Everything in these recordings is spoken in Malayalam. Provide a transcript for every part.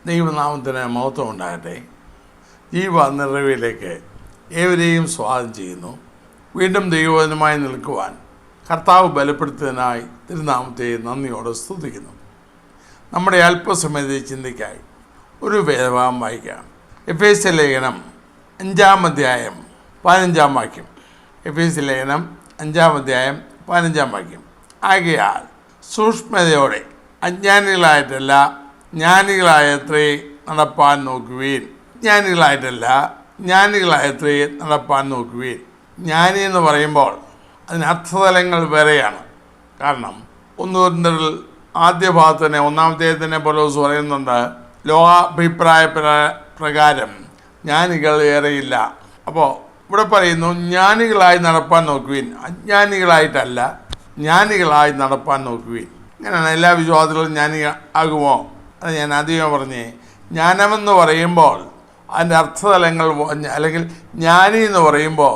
ദൈവനാമത്തിന് മഹത്വം ഉണ്ടാകട്ടെ. ജീവ നിറവിലേക്ക് ഏവരെയും സ്വാഗതം ചെയ്യുന്നു. വീണ്ടും ദൈവവചനമായി നിൽക്കുവാൻ കർത്താവ് ബലപ്പെടുത്തിയതിനായി തിരുനാമത്തെ നന്ദിയോടെ സ്തുതിക്കുന്നു. നമ്മുടെ അല്പസമയത്തെ ചിന്തയ്ക്കായി ഒരു വേദഭാഗം വായിക്കാം. എഫേസ്യ ലേഖനം 5-ാം അധ്യായം 15-ാം വാക്യം. എഫേസ്യ ലേഖനം 5-ാം അധ്യായം 15-ാം വാക്യം. ആകയാൽ സൂക്ഷ്മതയോടെ അജ്ഞാനികളായിട്ടല്ല ജ്ഞാനികളായത്രേ നടപ്പാൻ നോക്കുവീൻ. ജ്ഞാനികളായത്രേ നടപ്പാൻ നോക്കുവീൻ. ജ്ഞാനി എന്ന് പറയുമ്പോൾ അതിന് അർത്ഥതലങ്ങൾ വേറെയാണ്. കാരണം 1 കൊരിന്ത്യരിൽ ആദ്യ ഭാഗത്ത് തന്നെ 1-ാമത്തെ തന്നെ പൗലോസ് പറയുന്നുണ്ട്, ലോകാഭിപ്രായ പ്രകാരം ജ്ഞാനികൾ ഏറെയില്ല. അപ്പോൾ ഇവിടെ പറയുന്നു ജ്ഞാനികളായി നടപ്പാൻ നോക്കുവീൻ, അജ്ഞാനികളായിട്ടല്ല ജ്ഞാനികളായി നടപ്പാൻ നോക്കുവീൻ. ഇങ്ങനെയാണ് എല്ലാ വിശ്വാസത്തിലും ജ്ഞാനി ആകുമോ? അത് ഞാൻ ആദ്യമേ പറഞ്ഞേ. ജ്ഞാനമെന്ന് പറയുമ്പോൾ അതിൻ്റെ അർത്ഥതലങ്ങൾ, അല്ലെങ്കിൽ ജ്ഞാനി എന്ന് പറയുമ്പോൾ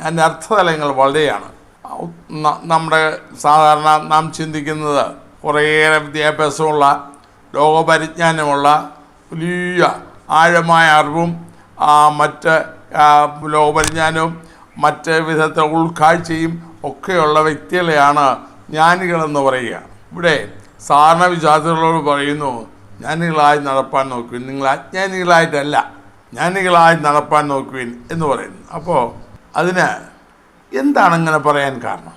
അതിൻ്റെ അർത്ഥതലങ്ങൾ വളരെയാണ്. നമ്മുടെ സാധാരണ നാം ചിന്തിക്കുന്നത് കുറേയേറെ വിദ്യാഭ്യാസമുള്ള, ലോകപരിജ്ഞാനമുള്ള, വലിയ ആഴമായ അറിവും മറ്റ് ലോകപരിജ്ഞാനവും മറ്റ് വിധത്തിലുള്ള ഉൾക്കാഴ്ചയും ഒക്കെയുള്ള വ്യക്തികളെയാണ് ജ്ഞാനികളെന്ന് പറയുക. ഇവിടെ സാധാരണ വിശ്വാസികളോട് പറയുന്നു, ജ്ഞാനികളായി നടപ്പാൻ നോക്കുവിൻ, നിങ്ങൾ അജ്ഞാനികളായിട്ടല്ല ജ്ഞാനികളായി നടപ്പാൻ നോക്കുവിൻ എന്ന് പറയുന്നു. അപ്പോൾ അതിന് എന്താണ് ഇങ്ങനെ പറയാൻ കാരണം?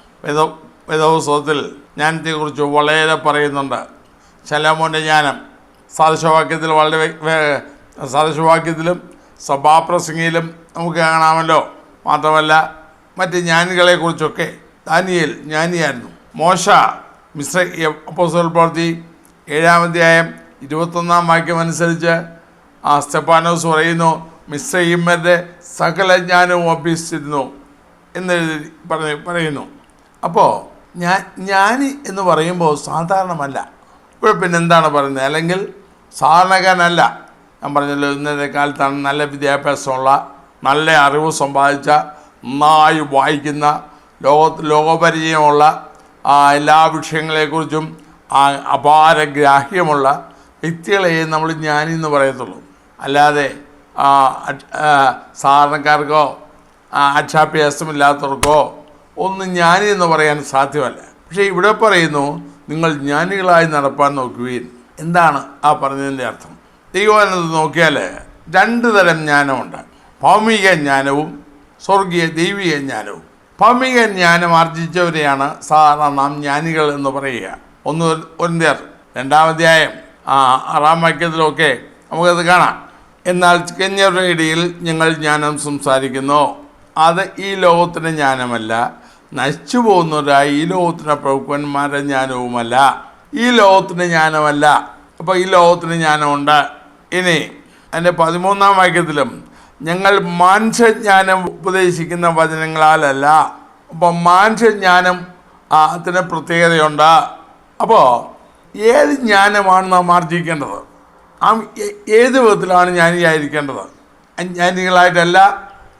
വേദപുസ്തകത്തിൽ ജ്ഞാനത്തെക്കുറിച്ച് വളരെ പറയുന്നുണ്ട്. ശലോമോൻ്റെ ജ്ഞാനം സദൃശവാക്യത്തിൽ സദൃശവാക്യത്തിലും സഭാപ്രസംഗിയിലും നമുക്ക് കാണാമല്ലോ. മാത്രമല്ല മറ്റ് ജ്ഞാനികളെക്കുറിച്ചൊക്കെ. ദാനിയേൽ ജ്ഞാനിയായിരുന്നു. മോശ അപ്പോസ്തല പ്രവൃത്തി 7-ാം അധ്യായം 21-ാം വാക്യം അനുസരിച്ച് സ്തെഫാനോസ് പറയുന്നു, മിസ്രയീമ്യരുടെ സകല ജ്ഞാനവും അഭ്യസിച്ചിരുന്നു എന്ന് പറയുന്നു. അപ്പോൾ ജ്ഞാനി എന്ന് പറയുമ്പോൾ സാധാരണമല്ല. ഇവിടെ പിന്നെ എന്താണ് പറയുന്നത്? അല്ലെങ്കിൽ സാധാരണക്കാരനല്ല. ഞാൻ പറഞ്ഞല്ലോ, ഇന്നത്തെ കാലത്താണ് നല്ല വിദ്യാഭ്യാസമുള്ള, നല്ല അറിവ് സമ്പാദിച്ച, നന്നായി വായിക്കുന്ന, ലോകപരിചയമുള്ള, എല്ലാ വിഷയങ്ങളെക്കുറിച്ചും അപാര ഗ്രാഹ്യമുള്ള വ്യക്തികളെ നമ്മൾ ജ്ഞാനി എന്ന് പറയത്തുള്ളൂ. അല്ലാതെ സാധാരണക്കാർക്കോ അക്ഷാഭ്യാസമില്ലാത്തവർക്കോ ഒന്നും ജ്ഞാനി എന്ന് പറയാൻ സാധ്യമല്ല. പക്ഷേ ഇവിടെ പറയുന്നു, നിങ്ങൾ ജ്ഞാനികളായി നടപ്പാൻ നോക്കുവീൻ. എന്താണ് ആ പറഞ്ഞതിൻ്റെ അർത്ഥം? ദൈവവചനത്തിൽ നോക്കിയാൽ 2 തരം ജ്ഞാനമുണ്ട്. ഭൗമിക ജ്ഞാനവും ദൈവിക ജ്ഞാനവും. ഭൗമിക ജ്ഞാനം ആർജിച്ചവരെയാണ് സാധാരണ നാം ജ്ഞാനികൾ എന്ന് പറയുക. 1 കൊരിന്ത്യർ 2-ാം അധ്യായം 6-ാം വാക്യത്തിലൊക്കെ നമുക്കത് കാണാം. എന്നാൽ കന്യരുടെ ഇടയിൽ ഞങ്ങൾ ജ്ഞാനം സംസാരിക്കുന്നു, അത് ഈ ലോകത്തിൻ്റെ ജ്ഞാനമല്ല, നശിച്ചു പോകുന്നവരായി ഈ ലോകത്തിൻ്റെ പ്രഭുക്കന്മാരുടെ ജ്ഞാനവുമല്ല. ഈ ലോകത്തിൻ്റെ ജ്ഞാനമല്ല. അപ്പോൾ ഈ ലോകത്തിന് ജ്ഞാനമുണ്ട്. ഇനി അതിൻ്റെ 13-ാം വാക്യത്തിലും ഞങ്ങൾ മാനുഷജ്ഞാനം ഉപദേശിക്കുന്ന വചനങ്ങളാലല്ല. അപ്പോൾ മാനുഷജ്ഞാനം അതിന് പ്രത്യേകതയുണ്ട്. അപ്പോൾ ഏത് ജ്ഞാനമാണ് നാം ആർജിക്കേണ്ടത്? ഏത് വിധത്തിലാണ് ജ്ഞാനിയായിരിക്കേണ്ടത്? അജ്ഞാനികളായിട്ടല്ല,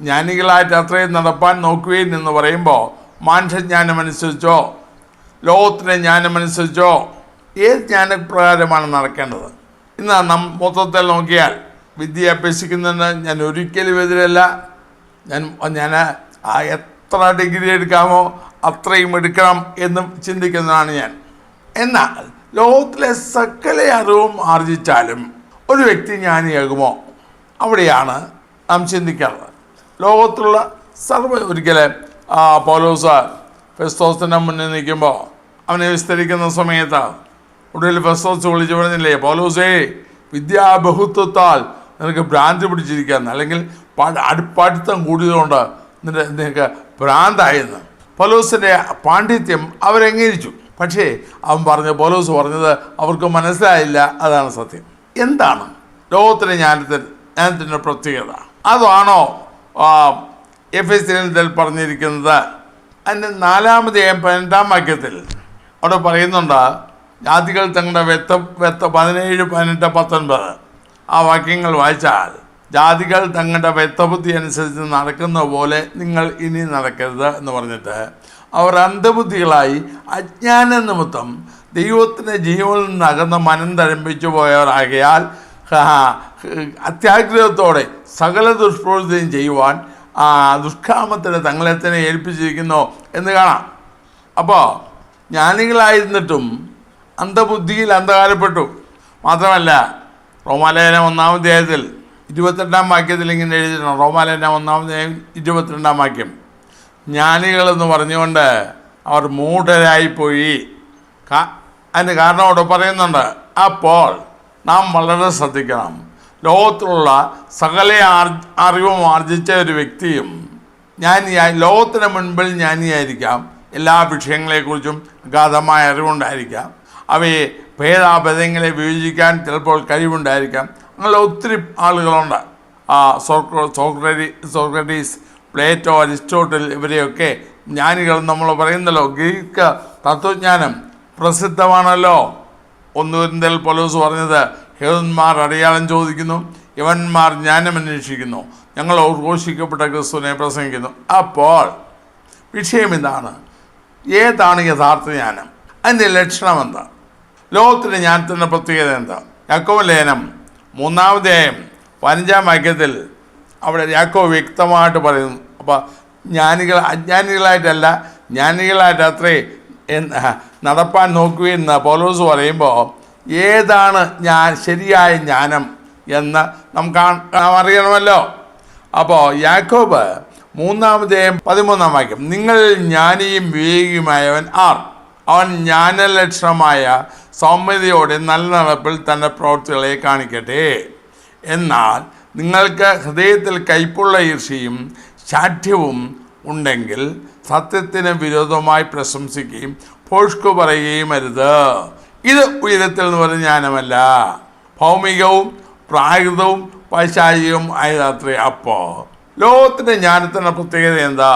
ജ്ഞാനികളായിട്ട് അത്രയും നടപ്പാൻ നോക്കുകയും എന്ന് പറയുമ്പോൾ മാനുഷജ്ഞാനം അനുസരിച്ചോ ലോകത്തിൻ്റെ ജ്ഞാനമനുസരിച്ചോ ഏത് ജ്ഞാനപ്രകാരമാണ് നടക്കേണ്ടത്? ഇന്ന് മൊത്തത്തിൽ നോക്കിയാൽ വിദ്യ അഭ്യസിക്കുന്നതിന് ഞാൻ ഒരിക്കലും എതിരല്ല. ഞാൻ എത്ര ഡിഗ്രി എടുക്കാമോ അത്രയും എടുക്കണം എന്നും ചിന്തിക്കുന്നതാണ് ഞാൻ. എന്നാൽ ലോകത്തിലെ സകല അറിവും ആർജിച്ചാലും ഒരു വ്യക്തി ജ്ഞാനിയാകുമോ? അവിടെയാണ് നാം ചിന്തിക്കേണ്ടത്. ലോകത്തുള്ള ഒരിക്കലും പൗലോസ് ഫെസ്തോസിൻ്റെ മുന്നിൽ നിൽക്കുമ്പോൾ അവനെ വിസ്തരിക്കുന്ന സമയത്ത് ഒടുവിൽ ഫെസ്തോസ് വിളിച്ചു പറഞ്ഞില്ലേ, പൗലോസേ, വിദ്യാബഹുത്വത്താൽ നിനക്ക് ഭ്രാന്തി പിടിച്ചിരിക്കുകയെന്ന്, അല്ലെങ്കിൽ പഠിത്തം കൂടിയതുകൊണ്ട് നിനക്ക് ഭ്രാന്തായെന്ന്. പൗലോസിൻ്റെ പാണ്ഡിത്യം അവരംഗീകരിച്ചു. പക്ഷേ പൗലോസ് പറഞ്ഞത് അവർക്ക് മനസ്സിലായില്ല. അതാണ് സത്യം. എന്താണ് ലോകത്തിൻ്റെ ജ്ഞാനത്തിൻ്റെ പ്രത്യേകത? അതാണോ എഫേസ്യരിൽ പറഞ്ഞിരിക്കുന്നത്? അതിൻ്റെ 4-ാം അധ്യായം 18-ാം വാക്യത്തിൽ അവിടെ പറയുന്നുണ്ട്, ജാതികൾ തങ്ങളുടെ 17, 18, 19 ആ വാക്യങ്ങൾ വായിച്ചാൽ, ജാതികൾ തങ്ങളുടെ വ്യക്തബുദ്ധി അനുസരിച്ച് നടക്കുന്ന പോലെ നിങ്ങൾ ഇനി നടക്കരുത് എന്ന് പറഞ്ഞിട്ട് അവർ അന്ധബുദ്ധികളായി അജ്ഞാന നിമിത്തം ദൈവത്തിൻ്റെ ജീവനിൽ നിന്ന് അകന്ന് മനം തഴമ്പിച്ചു പോയവരാകയാൽ അത്യാഗ്രഹത്തോടെ സകല ദുഷ്പ്രവൃത്തിയും ചെയ്യുവാൻ ദുഷ്കാമത്തിന് തങ്ങളെ തന്നെ ഏൽപ്പിച്ചിരിക്കുന്നു എന്ന് കാണാം. അപ്പോൾ ജ്ഞാനികളായിരുന്നിട്ടും അന്ധബുദ്ധിയിൽ അന്ധകാരപ്പെട്ടു. മാത്രമല്ല റോമാലേഖനം 1-ാം അധ്യായത്തിൽ 22-ാം വാക്യത്തിൽ ഇങ്ങനെ എഴുതിയിട്ടുണ്ട്. റോമാലേഖനം 1-ാം അധ്യായം 22-ാം വാക്യം, ജ്ഞാനികളെന്ന് പറഞ്ഞുകൊണ്ട് അവർ മൂഢരായിപ്പോയി. അതിന് കാരണം അവിടെ പറയുന്നുണ്ട്. അപ്പോൾ നാം വളരെ ശ്രദ്ധിക്കണം. ലോകത്തിലുള്ള സകല അറിവും ആർജിച്ച ഒരു വ്യക്തിയും ലോകത്തിന് മുൻപിൽ ജ്ഞാനിയായിരിക്കാം. എല്ലാ വിഷയങ്ങളെക്കുറിച്ചും അഗാധമായ അറിവുണ്ടായിരിക്കാം. അവയെ ഭേദാഭേദങ്ങളെ വിഭജിക്കാൻ ചിലപ്പോൾ കഴിവുണ്ടായിരിക്കാം. അങ്ങനെ ഒത്തിരി ആളുകളുണ്ട്. സോക്രട്ടീസ്, പ്ലേറ്റോ, അരിസ്റ്റോട്ടിൽ, ഇവരെയൊക്കെ ജ്ഞാനികൾ നമ്മൾ പറയുന്നല്ലോ. ഗ്രീക്ക് തത്വജ്ഞാനം പ്രസിദ്ധമാണല്ലോ. 1 കൊരിന്ത്യർ പൗലോസ് പറഞ്ഞത്, യഹൂദന്മാർ അടയാളം ചോദിക്കുന്നു, യവന്മാർ ജ്ഞാനം അന്വേഷിക്കുന്നു, ഞങ്ങൾ ഘോഷിക്കപ്പെട്ട ക്രിസ്തുവിനെ പ്രസംഗിക്കുന്നു. അപ്പോൾ വിഷയം ഇതാണ്, ഏതാണ് യഥാർത്ഥ ജ്ഞാനം? അതിൻ്റെ ലക്ഷണം എന്താ? ലോകത്തിൻ്റെ ജ്ഞാനത്തിൻ്റെ പ്രത്യേകത എന്താ? യാക്കോബ് ലേഖനം 3-ാം അധ്യായം 15-ാം വാക്യത്തിൽ അവിടെ യാക്കോബ് വ്യക്തമായിട്ട് പറയുന്നു. അപ്പോൾ അജ്ഞാനികളായിട്ടല്ല, ജ്ഞാനികളായിട്ട് അത്രേ നടപ്പാൻ നോക്കുകയെന്ന് പൗലോസ് പറയുമ്പോൾ ഏതാണ് ശരിയായ ജ്ഞാനം എന്ന് നമുക്ക് അറിയണമല്ലോ. അപ്പോൾ യാക്കോബ് 3-ാം അധ്യായം 13-ാം വാക്യം, നിങ്ങൾ ജ്ഞാനിയും വിവേകിയുമായവൻ ആർ? അവൻ ജ്ഞാനലക്ഷണമായ സൗമ്യതയോടെ നല്ല നടപ്പിൽ തൻ്റെ പ്രവൃത്തികളെ കാണിക്കട്ടെ. എന്നാൽ നിങ്ങൾക്ക് ഹൃദയത്തിൽ കയ്പുള്ള ഈർഷ്യയും ശാഠ്യവും ഉണ്ടെങ്കിൽ സത്യത്തിന് വിരോധമായി പ്രശംസിക്കുകയും ഭോഷ്കു പറയുകയും അരുത്. ഇത് ഉയരത്തിൽ നിന്ന് പറയുന്ന ജ്ഞാനമല്ല, ഭൗമികവും പ്രാകൃതവും പൈശാചികവും ആയതത്രേ. അപ്പോൾ ലോകത്തിൻ്റെ ജ്ഞാനത്തിൻ്റെ പ്രത്യേകത എന്താ?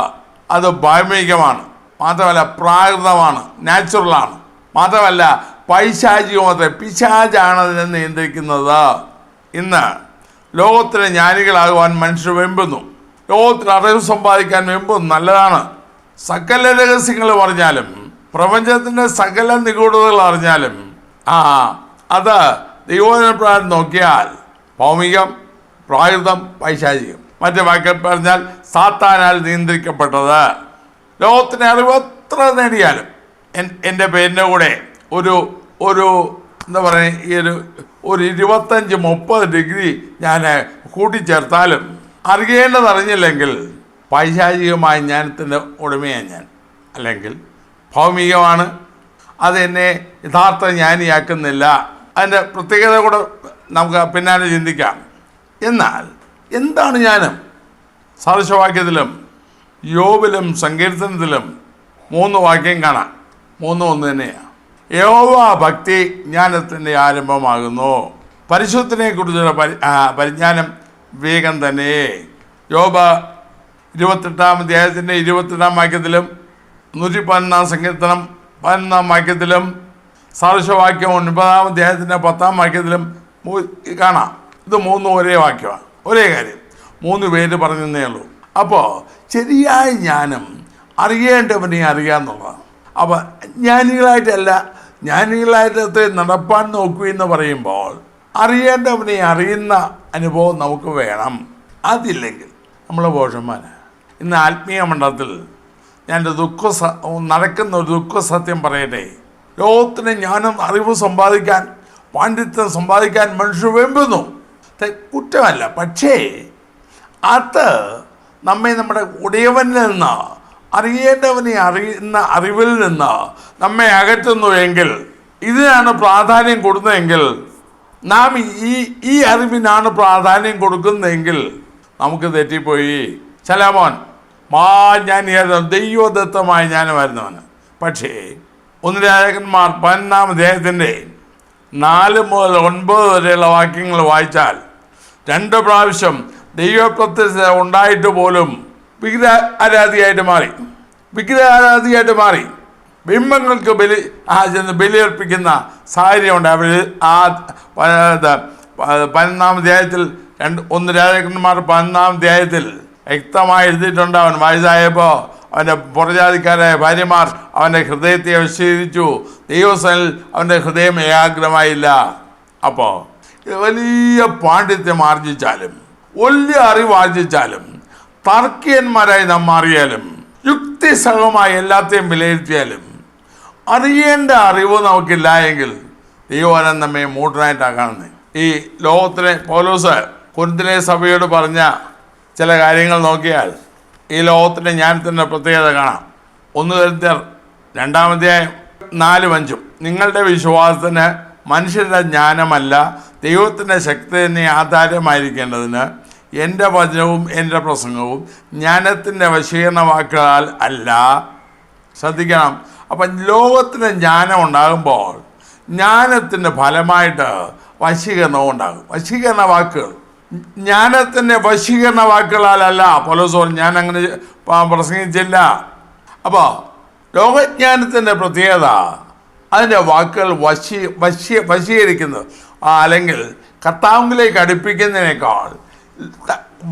അത് ഭൗമികമാണ്, മാത്രമല്ല പ്രാകൃതമാണ്, നാച്ചുറലാണ്, മാത്രമല്ല പൈശാചികമത്രേ. പിശാചാണ് അതിനെ നിയന്ത്രിക്കുന്നത്. ഇന്ന് ലോകത്തിലെ ജ്ഞാനികളാകുവാൻ മനുഷ്യർ വെമ്പുന്നു. ലോകത്തിൽ അറിവ് സമ്പാദിക്കാൻ വെമ്പുന്നു. നല്ലതാണ്. സകല രഹസ്യങ്ങൾ പറഞ്ഞാലും പ്രപഞ്ചത്തിൻ്റെ സകല നിഗൂഢതകൾ അറിഞ്ഞാലും അത് ദൈവോധനപ്രകാരം നോക്കിയാൽ ഭൗമികം, പ്രാകൃതം, പൈശാചികം. മറ്റു വാക്കിൽ പറഞ്ഞാൽ സാത്താനാൽ നിയന്ത്രിക്കപ്പെട്ടത്. ലോകത്തിൻ്റെ അറിവ് എത്ര നേടിയാലും എൻ്റെ പേരിൻ്റെ കൂടെ ഒരു എന്താ പറയുക, ഈ ഒരു 25-30 ഡിഗ്രി ഞാൻ കൂട്ടിച്ചേർത്താലും അറിഞ്ഞില്ലെങ്കിൽ പൈശാചികമായ ജ്ഞാനത്തിൻ്റെ ഉടമയാണ് ഞാൻ. അല്ലെങ്കിൽ ഭൗമികമാണ്, അതെന്നെ യഥാർത്ഥ ജ്ഞാനിയാക്കുന്നില്ല. അതിൻ്റെ പ്രത്യേകത കൂടെ നമുക്ക് പിന്നാലെ ചിന്തിക്കാം. എന്നാൽ എന്താണ് ജ്ഞാനം? സദൃശവാക്യത്തിലും യോബിലും സങ്കീർത്തനത്തിലും 3 വാക്യം കാണാം. 3:1 തന്നെയാണ്. യഹോവ ഭക്തി ജ്ഞാനത്തിൻ്റെ ആരംഭമാകുന്നു, പരിശുദ്ധനെ കുറിച്ചുള്ള പരിജ്ഞാനം വിവേകം തന്നെ. യോബ് 28-ാം അധ്യായത്തിൻ്റെ 22-ാം വാക്യത്തിലും 111-ാം സങ്കീർത്തനം 11-ാം വാക്യത്തിലും സദൃശവാക്യം 9-ാം അധ്യായത്തിൻ്റെ 10-ാം വാക്യത്തിലും കാണാം. ഇത് 3 ഒരേ വാക്യമാണ്, ഒരേ കാര്യം. 3 പേര് പറഞ്ഞതേ ഉള്ളൂ. അപ്പോൾ ശരിയായ ജ്ഞാനം അറിയേണ്ടവനെ അറിയാമെന്നുള്ളതാണ്. അപ്പോൾ ജ്ഞാനികളായിട്ട് നടപ്പാൻ നോക്കുകയെന്ന് പറയുമ്പോൾ അറിയേണ്ടവനെ അറിയുന്ന അനുഭവം നമുക്ക് വേണം. അതില്ലെങ്കിൽ നമ്മൾ ഭോഷന്മാരാണ്. ഇന്ന് ആത്മീയ മണ്ഡലത്തിൽ ഞാൻ നടക്കുന്ന ഒരു ദുഃഖസത്യം പറയട്ടെ. ലോകത്തിന് ജ്ഞാനം, അറിവ് സമ്പാദിക്കാൻ, പാണ്ഡിത്യം സമ്പാദിക്കാൻ മനുഷ്യർ വെമ്പുന്നു. കുറ്റമല്ല, പക്ഷേ അത് നമ്മെ നമ്മുടെ ഉടയവനിൽ നിന്ന്, അറിയേണ്ടവനെ അറിയുന്ന അറിവിൽ നിന്ന് നമ്മെ അകറ്റുന്നുവെങ്കിൽ, ഇതിനാണ് പ്രാധാന്യം കൊടുക്കുന്നതെങ്കിൽ, നാം ഈ അറിവിനാണ് പ്രാധാന്യം കൊടുക്കുന്നതെങ്കിൽ നമുക്ക് തെറ്റിപ്പോയി. ശലോമോൻ ജ്ഞാനിയായിരുന്നു, ദൈവദത്തമായ ജ്ഞാനമായിരുന്നവന്. പക്ഷേ 1 രാജാക്കന്മാർ 11-ാം അധ്യായത്തിൻ്റെ 4 മുതൽ 9 വരെയുള്ള വാക്യങ്ങൾ വായിച്ചാൽ 2 പ്രാവശ്യം ദൈവപ്രത്യക്ഷത ഉണ്ടായിട്ട് പോലും വിഗ്രഹാരാധിയായിട്ട് മാറി. ബിംബങ്ങൾക്ക് ബലിയർപ്പിക്കുന്ന സാഹചര്യമുണ്ട്. അവർ 11-ാം അധ്യായത്തിൽ 1 രാജാക്കന്മാർ 11-ാം അധ്യായത്തിൽ വ്യക്തമായി എഴുതിയിട്ടുണ്ട്. അവൻ വയസ്സായപ്പോൾ അവൻ്റെ പുറജാതിക്കാരായ ഭാര്യമാർ അവൻ്റെ ഹൃദയത്തെ വശീകരിച്ചു. ദൈവസനിൽ അവൻ്റെ ഹൃദയം ഏകാഗ്രമായില്ല. അപ്പോൾ വലിയ പാണ്ഡിത്യം ആർജിച്ചാലും വലിയ അറിവ് ആർജിച്ചാലും തർക്കിയന്മാരായി നാം മാറിയാലും യുക്തിസഹമായി എല്ലാത്തെയും വിലയിരുത്തിയാലും അറിയേണ്ട അറിവ് നമുക്കില്ല എങ്കിൽ ദൈവവചനം നമ്മെ മൂഢനായിട്ടാണ് കാണുന്നത്. ഈ ലോകത്തിലെ പൗലോസ് കൊരിന്തിലെ സഭയോട് പറഞ്ഞ ചില കാര്യങ്ങൾ നോക്കിയാൽ ഈ ലോകത്തിൻ്റെ ജ്ഞാനത്തിൻ്റെ പ്രത്യേകത കാണാം. 1 കൊരിന്ത്യർ 2:4-5 നിങ്ങളുടെ വിശ്വാസത്തിന് മനുഷ്യരുടെ ജ്ഞാനമല്ല ദൈവത്തിൻ്റെ ശക്തി തന്നെ ആധാരമായിരിക്കേണ്ടതിന് എൻ്റെ വചനവും എൻ്റെ പ്രസംഗവും ജ്ഞാനത്തിൻ്റെ വശീകരണ വാക്കുകളാൽ അല്ല. ശ്രദ്ധിക്കണം. അപ്പം ലോകത്തിന് ജ്ഞാനം ഉണ്ടാകുമ്പോൾ ജ്ഞാനത്തിൻ്റെ ഫലമായിട്ട് വശീകരണവും ഉണ്ടാകും. വശീകരണ വാക്കുകൾ ജ്ഞാനത്തിൻ്റെ വശീകരണ വാക്കുകളാലല്ല. പൗലോസ് ഞാൻ അങ്ങനെ പ്രസംഗിച്ചില്ല. അപ്പോൾ ലോകജ്ഞാനത്തിൻ്റെ പ്രത്യേകത അതിൻ്റെ വാക്കുകൾ വശീകരിക്കുന്നത് അല്ലെങ്കിൽ കർത്താവിലേക്ക് അടുപ്പിക്കുന്നതിനേക്കാൾ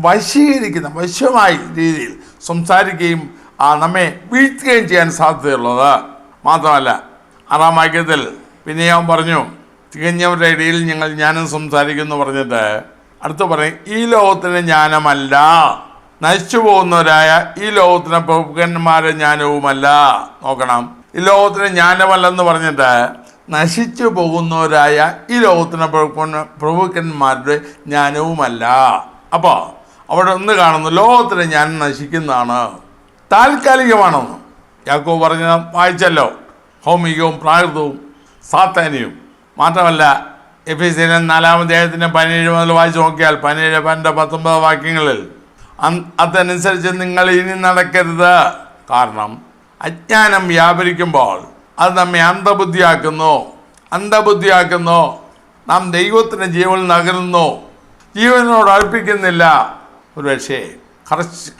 വശീകരിക്കുന്ന വശ്യമായ രീതിയിൽ സംസാരിക്കുകയും നമ്മെ വീഴ്ത്തുകയും ചെയ്യാൻ സാധ്യതയുള്ളത്. മാത്രമല്ല 6-ാം വാക്യത്തിൽ പിന്നെ ഞാൻ പറഞ്ഞു തികഞ്ഞവരുടെ ഇടയിൽ ഞങ്ങൾ ജ്ഞാനം സംസാരിക്കുന്നു പറഞ്ഞിട്ട് അടുത്ത് പറയും ഈ ലോകത്തിന് ജ്ഞാനമല്ല, നശിച്ചു പോകുന്നവരായ ഈ ലോകത്തിന് പ്രഭുക്കന്മാരുടെ ജ്ഞാനവുമല്ല. നോക്കണം, ഈ ലോകത്തിന് ജ്ഞാനമല്ലെന്ന് പറഞ്ഞിട്ട് നശിച്ചു പോകുന്നവരായ ഈ ലോകത്തിന് പ്രഭുക്കന്മാരുടെ ജ്ഞാനവുമല്ല. അപ്പോൾ അവിടെ ഒന്ന് കാണുന്നു, ലോകത്തിന് ജ്ഞാനം നശിക്കുന്നതാണ്, താൽക്കാലികമാണെന്ന്. യാക്കോബ് പറഞ്ഞ വായിച്ചല്ലോ, ഭൗമികവും പ്രാകൃതവും സാത്താനിയും. മാത്രമല്ല എഫെസ്യർ 4-ാം അധ്യായത്തിൻ്റെ 17 മുതൽ വായിച്ച് നോക്കിയാൽ 17, 12, 19 വാക്യങ്ങളിൽ അതനുസരിച്ച് നിങ്ങൾ ഇനി നടക്കരുത്. കാരണം അജ്ഞാനം വ്യാപരിക്കുമ്പോൾ അത് നമ്മെ അന്ധബുദ്ധിയാക്കുന്നു. നാം ദൈവത്തിൻ്റെ ജീവൻ നകരുന്നു, ജീവനോട് അടുപ്പിക്കുന്നില്ല. ഒരുപക്ഷേ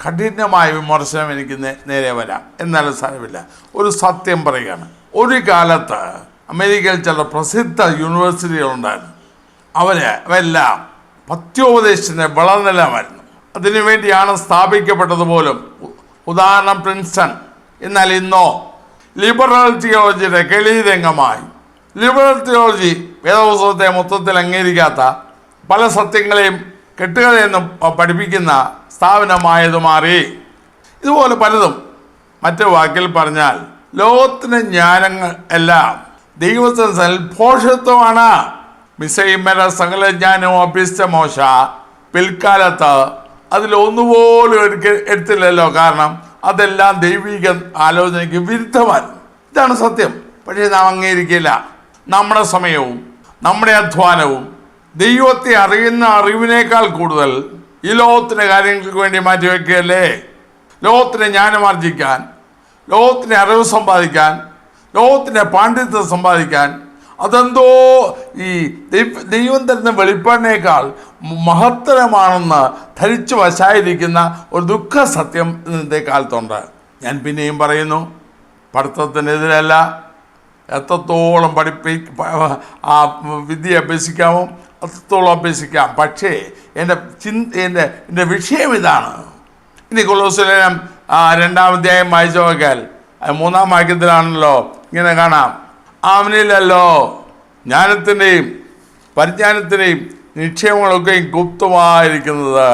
കഠിനമായ വിമർശനം എനിക്ക് നേരെ വരാം, എന്നാലും സാരമില്ല. ഒരു സത്യം പറയുകയാണ്. ഒരു കാലത്ത് അമേരിക്കയിൽ ചില പ്രസിദ്ധ യൂണിവേഴ്സിറ്റികളുണ്ടായിരുന്നു. അവരെല്ലാം പത്യോപദേശത്തിൻ്റെ വളർന്നിലമായിരുന്നു. അതിനുവേണ്ടിയാണ് സ്ഥാപിക്കപ്പെട്ടത് പോലും. ഉദാഹരണം പ്രിൻസ്റ്റൺ. എന്നാൽ ഇന്നോ ലിബറൽ തിയോളജിയുടെ കെളിരംഗമായി ലിബറൽ തിയോളജി വേദപുസ്തകത്തെ മൊത്തത്തിൽ അംഗീകരിക്കാത്ത പല സത്യങ്ങളെയും കെട്ടുകഥയെന്നും പഠിപ്പിക്കുന്ന സ്ഥാപനമായത് മാറി. ഇതുപോലെ പലതും. മറ്റു വാക്കിൽ പറഞ്ഞാൽ ലോകത്തിൻ്റെ ജ്ഞാനങ്ങൾ എല്ലാം ദൈവത്തിന് സൽഭോഷത്വമാണ്. മിശയിന്മാരെ സകല ജ്ഞാനവും അഭ്യസിച്ച മോശ പിൽക്കാലത്ത് അതിലൊന്നുപോലും എടുത്തില്ലല്ലോ. കാരണം അതെല്ലാം ദൈവിക ആലോചനയ്ക്ക് വിരുദ്ധമായിരുന്നു. ഇതാണ് സത്യം. പക്ഷേ നാം അംഗീകരിക്കില്ല. നമ്മുടെ സമയവും നമ്മുടെ അധ്വാനവും ദൈവത്തെ അറിയുന്ന അറിവിനേക്കാൾ കൂടുതൽ ഈ ലോകത്തിൻ്റെ കാര്യങ്ങൾക്ക് വേണ്ടി മാറ്റിവെക്കുകയല്ലേ. ലോകത്തിൻ്റെ ജ്ഞാനമാർജിക്കാൻ, ലോകത്തിൻ്റെ അറിവ് സമ്പാദിക്കാൻ, ലോകത്തിൻ്റെ പാണ്ഡിത്യം സമ്പാദിക്കാൻ, അതെന്തോ ഈ ദൈവം തരുന്ന വെളിപ്പാടിനേക്കാൾ മഹത്തരമാണെന്ന് ധരിച്ചു വശായിരിക്കുന്ന ഒരു ദുഃഖ സത്യം ഇന്നത്തെ കാലത്തുണ്ട്. ഞാൻ പിന്നെയും പറയുന്നു, പഠിത്തത്തിനെതിരല്ല. എത്രത്തോളം വിദ്യ അഭ്യസിക്കാമോ അത്രത്തോളം അഭ്യസിക്കാം. പക്ഷേ എൻ്റെ വിഷയം ഇതാണ്. ഇനി കൊലോസ്യർ 2-ാം അധ്യായം വായിച്ചു നോക്കിയാൽ 3-ാം വാക്യത്തിലാണല്ലോ ഇങ്ങനെ കാണാം, അവനിലല്ലോ ജ്ഞാനത്തിൻ്റെയും പരിജ്ഞാനത്തിൻ്റെയും നിക്ഷേപങ്ങളൊക്കെയും ഗുപ്തമായിരിക്കുന്നത്.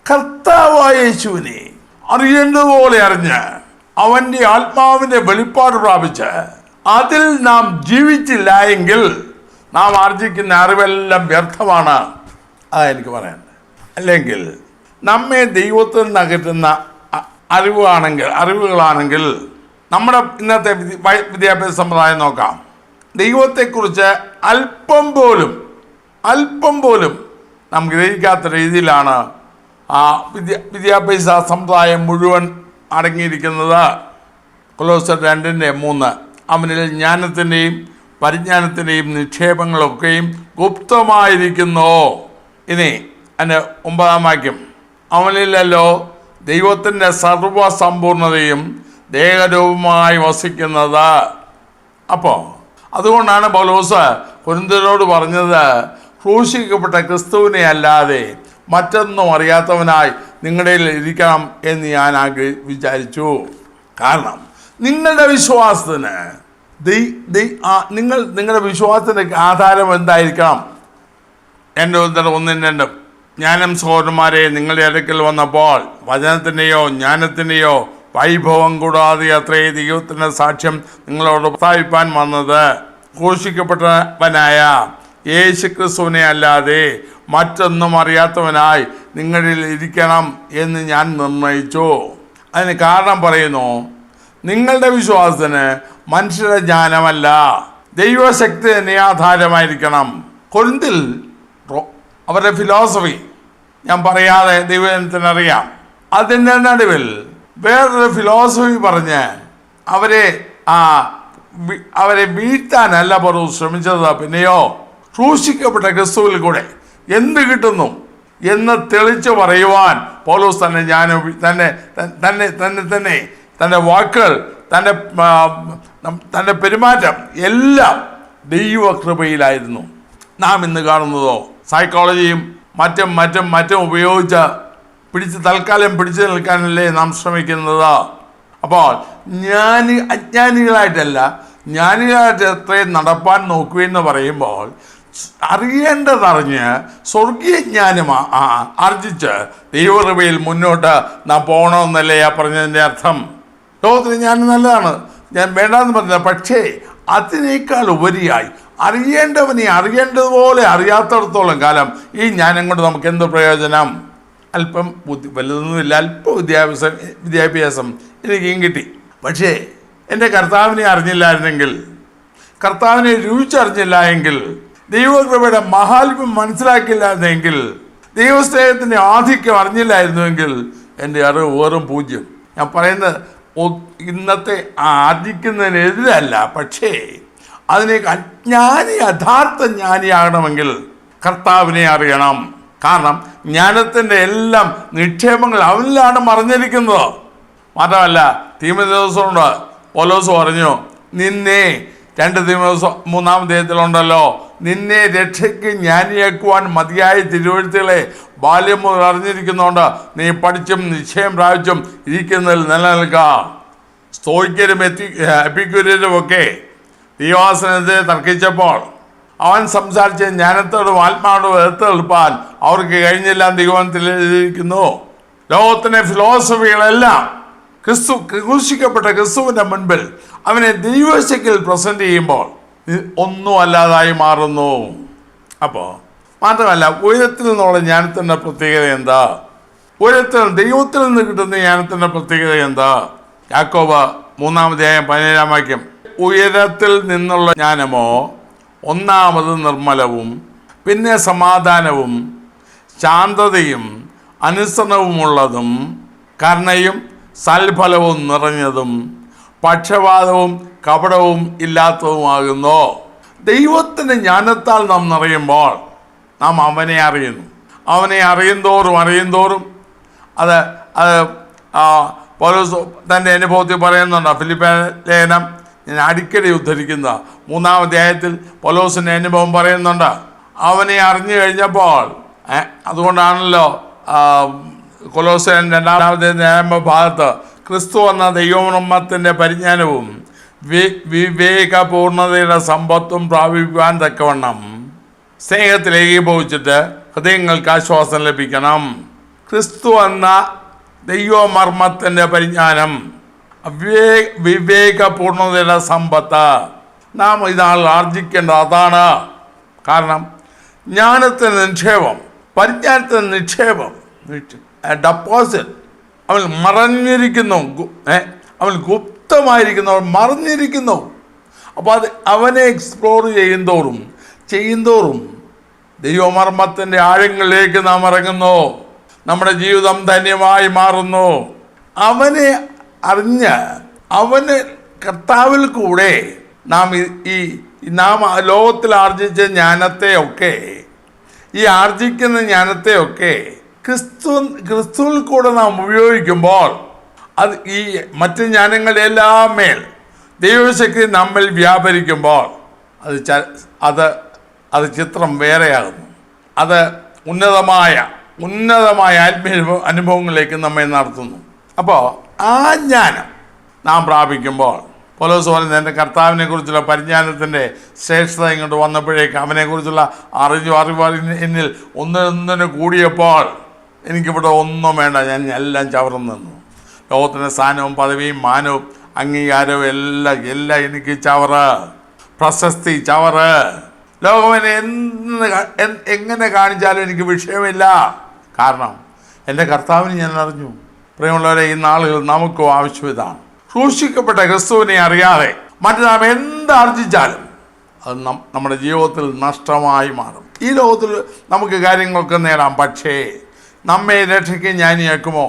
കർത്താവായ യേശുവിനെ അറിയേണ്ടതുപോലെ അറിഞ്ഞ് അവൻ്റെ ആത്മാവിൻ്റെ വെളിപ്പാട് പ്രാപിച്ച് അതിൽ നാം ജീവിച്ചില്ല എങ്കിൽ നാം ആർജിക്കുന്ന അറിവെല്ലാം വ്യർത്ഥമാണ്. അതെനിക്ക് പറയാനുണ്ട്. അല്ലെങ്കിൽ നമ്മെ ദൈവത്തിൽ നിന്ന് അകറ്റുന്ന അറിവുകളാണെങ്കിൽ നമ്മുടെ ഇന്നത്തെ വിദ്യാഭ്യാസ സമ്പ്രദായം നോക്കാം. ദൈവത്തെക്കുറിച്ച് അല്പം പോലും നാം ഗ്രഹിക്കാത്ത രീതിയിലാണ് ആ വിദ്യാഭ്യാസ സമ്പ്രദായം മുഴുവൻ അടങ്ങിയിരിക്കുന്നത്. കൊലോസ്യർ 2:3 അവനിൽ ജ്ഞാനത്തിൻ്റെയും പരിജ്ഞാനത്തിൻ്റെയും നിക്ഷേപങ്ങളൊക്കെയും ഗുപ്തമായിരിക്കുന്നു. ഇനി അതിൻ്റെ 9-ാം വാക്യം, അവനിലല്ലോ ദൈവത്തിൻ്റെ സർവസമ്പൂർണതയും ദേഹരൂപമായി വസിക്കുന്നത്. അപ്പോൾ അതുകൊണ്ടാണ് പൗലോസ് കൊരിന്ത്യരോട് പറഞ്ഞത്, ക്രൂശിക്കപ്പെട്ട ക്രിസ്തുവിനെ അല്ലാതെ മറ്റൊന്നും അറിയാത്തവനായി നിങ്ങളുടെ ഇരിക്കണം എന്ന് ഞാൻ വിചാരിച്ചു. കാരണം നിങ്ങളുടെ വിശ്വാസത്തിന് നിങ്ങളുടെ വിശ്വാസത്തിൻ്റെ ആധാരം എന്തായിരിക്കണം? എൻ്റെ ഉത്തരം 1:2. ജ്ഞാനം സഹോദരന്മാരെ, നിങ്ങളുടെ അടുക്കൽ വന്നപ്പോൾ വചനത്തിൻ്റെയോ ജ്ഞാനത്തിൻ്റെയോ വൈഭവം കൂടാതെ അത്രേ ദൈവത്തിൻ്റെ സാക്ഷ്യം നിങ്ങളോട് പ്രസ്താവിപ്പാൻ വന്നത്. ക്രൂശിക്കപ്പെട്ടവനായ യേശു ക്രിസ്തുവിനെ അല്ലാതെ മറ്റൊന്നും അറിയാത്തവനായി നിങ്ങളിൽ ഇരിക്കണം എന്ന് ഞാൻ നിർണയിച്ചു. അതിന് കാരണം പറയുന്നു, നിങ്ങളുടെ വിശ്വാസത്തിന് മനുഷ്യരുടെ ജ്ഞാനമല്ല, ദൈവശക്തി തന്നെ ആധാരമായിരിക്കണം. കൊരിന്തിൽ അവരുടെ ഫിലോസഫി ഞാൻ പറയാതെ ദൈവത്തിനറിയാം. അതിൻ്റെ നടുവിൽ വേറൊരു ഫിലോസഫി പറഞ്ഞ് അവരെ വീഴ്ത്താനല്ല പൗലോസ് ശ്രമിച്ചത്. പിന്നെയോ ക്രൂശിക്കപ്പെട്ട ക്രിസ്തുവിൽ കൂടെ എന്ത് കിട്ടുന്നു എന്ന് തെളിച്ചു പറയുവാൻ പൗലോസ് തൻ്റെ വാക്കുകൾ, തൻ്റെ പെരുമാറ്റം എല്ലാം ദൈവകൃപയിലായിരുന്നു. നാം ഇന്ന് കാണുന്നതോ സൈക്കോളജിയും മറ്റും ഉപയോഗിച്ച് തൽക്കാലം പിടിച്ചു നിൽക്കാനല്ലേ നാം ശ്രമിക്കുന്നത്. അപ്പോൾ അജ്ഞാനികളായിട്ടല്ല, ജ്ഞാനികളായിട്ട് എത്രയും നടപ്പാൻ നോക്കുമെന്ന് പറയുമ്പോൾ അറിയേണ്ടതറിഞ്ഞ് സ്വർഗീയ ജ്ഞാനം ആർജിച്ച് ദൈവകൃപയിൽ മുന്നോട്ട് നാം പോകണമെന്നല്ലേ ആ പറഞ്ഞതിൻ്റെ അർത്ഥം. ലോകത്തിന് ജ്ഞാനം നല്ലതാണ്, ഞാൻ വേണ്ടാന്ന് പറഞ്ഞില്ല. പക്ഷേ അതിനേക്കാൾ ഉപരിയായി അറിയേണ്ടവനെ അറിയേണ്ടതുപോലെ അറിയാത്തിടത്തോളം കാലം ഈ ജ്ഞാനം കൊണ്ട് നമുക്ക് എന്ത് പ്രയോജനം? അല്പം വലുതൊന്നുമില്ല, അല്പം വിദ്യാഭ്യാസം എനിക്കും കിട്ടി. പക്ഷേ എൻ്റെ കർത്താവിനെ അറിഞ്ഞില്ലായിരുന്നെങ്കിൽ, കർത്താവിനെ രുചിച്ചറിഞ്ഞില്ല എങ്കിൽ, ദൈവകൃപയുടെ മഹാത്മ്യം മനസ്സിലാക്കില്ലായിരുന്നെങ്കിൽ, ദൈവസ്നേഹത്തിൻ്റെ ആധിക്യം അറിഞ്ഞില്ലായിരുന്നുവെങ്കിൽ എൻ്റെ അറിവ് വെറും 0. ഞാൻ പറയുന്നത് ഇന്നത്തെ ആർജിക്കുന്നതിനെതിരല്ല, പക്ഷേ അതിനെ യഥാർത്ഥ ജ്ഞാനിയാകണമെങ്കിൽ കർത്താവിനെ അറിയണം. കാരണം ജ്ഞാനത്തിൻ്റെ എല്ലാം നിക്ഷേപങ്ങൾ അവനിലാണ് മറിഞ്ഞിരിക്കുന്നത്. മാത്രമല്ല തീമോഥെയോസിനോട് പൗലോസ് പറഞ്ഞു, നിന്നെ 2 തീമോഥെയോസ് 3-ാം അധ്യായത്തിലുണ്ടല്ലോ, നിന്നെ രക്ഷയ്ക്ക് ജ്ഞാനിയാക്കുവാൻ മതിയായ തിരുവെഴുത്തുകളെ ബാല്യം മുതൽ അറിഞ്ഞിരിക്കുന്നതുകൊണ്ട് നീ പഠിച്ചും നിശ്ചയം പ്രാപിച്ചും ഇരിക്കുന്നതിൽ നിലനിൽക്കുക. സ്തോയിക്കരും എപ്പിക്യൂര്യരും ഒക്കെ ദൈവവചനത്തെ തർക്കിച്ചപ്പോൾ അവൻ സംസാരിച്ച ജ്ഞാനത്തോടും ആത്മാവോടും എതിർപ്പാൻ അവർക്ക് കഴിഞ്ഞില്ല. ദൈവത്തിൽ എഴുതിയിരിക്കുന്നു. ലോകത്തിൻ്റെ ഫിലോസഫികളെല്ലാം ക്രൂശിക്കപ്പെട്ട ക്രിസ്തുവിൻ്റെ മുൻപിൽ അവനെ ദൈവശക്തിയിൽ പ്രസന്റ് ചെയ്യുമ്പോൾ ഒന്നും അല്ലാതായി മാറുന്നു. അപ്പോൾ മാത്രമല്ല, ഉയരത്തിൽ നിന്നുള്ള ജ്ഞാനത്തിൻ്റെ പ്രത്യേകത എന്താ? ദൈവത്തിൽ നിന്ന് കിട്ടുന്ന ജ്ഞാനത്തിൻ്റെ പ്രത്യേകത എന്താ? യാക്കോബ് 3-ാം അധ്യായം 17-ാം വാക്യം, ഉയരത്തിൽ നിന്നുള്ള ജ്ഞാനമോ ഒന്നാമത് നിർമ്മലവും, പിന്നെ സമാധാനവും ശാന്തതയും അനുസരണവുമുള്ളതും കരുണയും സൽഫലവും നിറഞ്ഞതും പക്ഷപാതവും കപടവും ഇല്ലാത്തതുമാകുന്നു. ദൈവത്തിൻ്റെ ജ്ഞാനത്താൽ നാം നിറയുമ്പോൾ നാം അവനെ അറിയുന്നു. അവനെ അറിയുന്തോറും അത് പൗലോസ് തൻ്റെ അനുഭവത്തിൽ പറയുന്നുണ്ട്. ഫിലിപ്പിയ ലേഖനം ഞാൻ അടിക്കടി ഉദ്ധരിക്കുന്ന 3-ാം അധ്യായത്തിൽ പൗലോസിൻ്റെ അനുഭവം പറയുന്നുണ്ട്. അവനെ അറിഞ്ഞു കഴിഞ്ഞപ്പോൾ, അതുകൊണ്ടാണല്ലോ കൊലോസ്യൻ 2-ാം ഭാഗത്ത് ക്രിസ്തു എന്ന ദൈവബ്രഹ്മത്തിൻ്റെ പരിജ്ഞാനവും വിവേകപൂർണതയുടെ സമ്പത്തും പ്രാപിക്കുവാൻ തക്കവണ്ണം സ്നേഹത്തിൽ ഏകീഭവിച്ചിട്ട് ഹൃദയങ്ങൾക്ക് ആശ്വാസം ലഭിക്കണം. ക്രിസ്തു എന്ന ദൈവമർമ്മത്തിൻ്റെ പരിജ്ഞാനം, വിവേകപൂർണതയുടെ സമ്പത്ത് നാം ഇതാണ് ആർജിക്കേണ്ടത്. അതാണ് കാരണം ജ്ഞാനത്തിൻ്റെ നിക്ഷേപം, പരിജ്ഞാനത്തിൻ്റെ നിക്ഷേപം, ഡെപ്പോസിറ്റ് അവൻ മറഞ്ഞിരിക്കുന്നു, അവൻ ഗുപ്തമായിരിക്കുന്നു, അവൻ മറഞ്ഞിരിക്കുന്നു. അപ്പോൾ അത് അവനെ എക്സ്പ്ലോർ ചെയ്യുന്തോറും ദൈവമർമ്മത്തിൻ്റെ ആഴങ്ങളിലേക്ക് നാം ഇറങ്ങുന്നു. നമ്മുടെ ജീവിതം ധന്യമായി മാറുന്നു. അവനെ അറിഞ്ഞ് അവന് കർത്താവിൽ കൂടെ നാം ലോകത്തിൽ ആർജിച്ച ജ്ഞാനത്തെയൊക്കെ, ഈ ആർജിക്കുന്ന ജ്ഞാനത്തെയൊക്കെ ക്രിസ്തുവിൽ കൂടെ നാം ഉപയോഗിക്കുമ്പോൾ അത് ഈ മറ്റ് ജ്ഞാനങ്ങളുടെ എല്ലാം മേൽ ദൈവശക്തി നമ്മിൽ വ്യാപരിക്കുമ്പോൾ അത് ചിത്രം വേറെയാകുന്നു. അത് ഉന്നതമായ ആത്മീയ അനുഭവങ്ങളിലേക്ക് നമ്മെ നടത്തുന്നു. അപ്പോൾ ആ ജ്ഞാനം നാം പ്രാപിക്കുമ്പോൾ പൗലോസ് പറയുന്നത് എൻ്റെ കർത്താവിനെ കുറിച്ചുള്ള പരിജ്ഞാനത്തിൻ്റെ ശ്രേഷ്ഠത ഇങ്ങോട്ട് വന്നപ്പോഴേക്ക് അവനെക്കുറിച്ചുള്ള അറിവ് എന്നിൽ ഒന്നിനൊന്നിന് കൂടിയപ്പോൾ എനിക്കിവിടെ ഒന്നും വേണ്ട, ഞാൻ എല്ലാം ചവർന്നു നിന്നു. ലോകത്തിൻ്റെ സ്ഥാനവും പദവിയും മാനവും അംഗീകാരവും എല്ലാം എനിക്ക് ചവറ്, പ്രശസ്തി ചവറ്. ലോകമെന്നെ എങ്ങനെ കാണിച്ചാലും എനിക്ക് വിഷയമില്ല. കാരണം എൻ്റെ കർത്താവിനെ ഞാൻ അറിഞ്ഞു. പ്രിയമുള്ളവരെ, ഈ നാളുകൾ നമുക്കും ആവശ്യം ഇതാണ്. ക്രൂശിക്കപ്പെട്ട ക്രിസ്തുവിനെ അറിയാതെ മറ്റു നാം എന്താർജിച്ചാലും അത് നമ്മുടെ ജീവിതത്തിൽ നഷ്ടമായി മാറും. ഈ ലോകത്തിൽ നമുക്ക് കാര്യങ്ങളൊക്കെ നേടാം, പക്ഷേ നമ്മെ രക്ഷയ്ക്ക് ജ്ഞാനിയാക്കുമോ?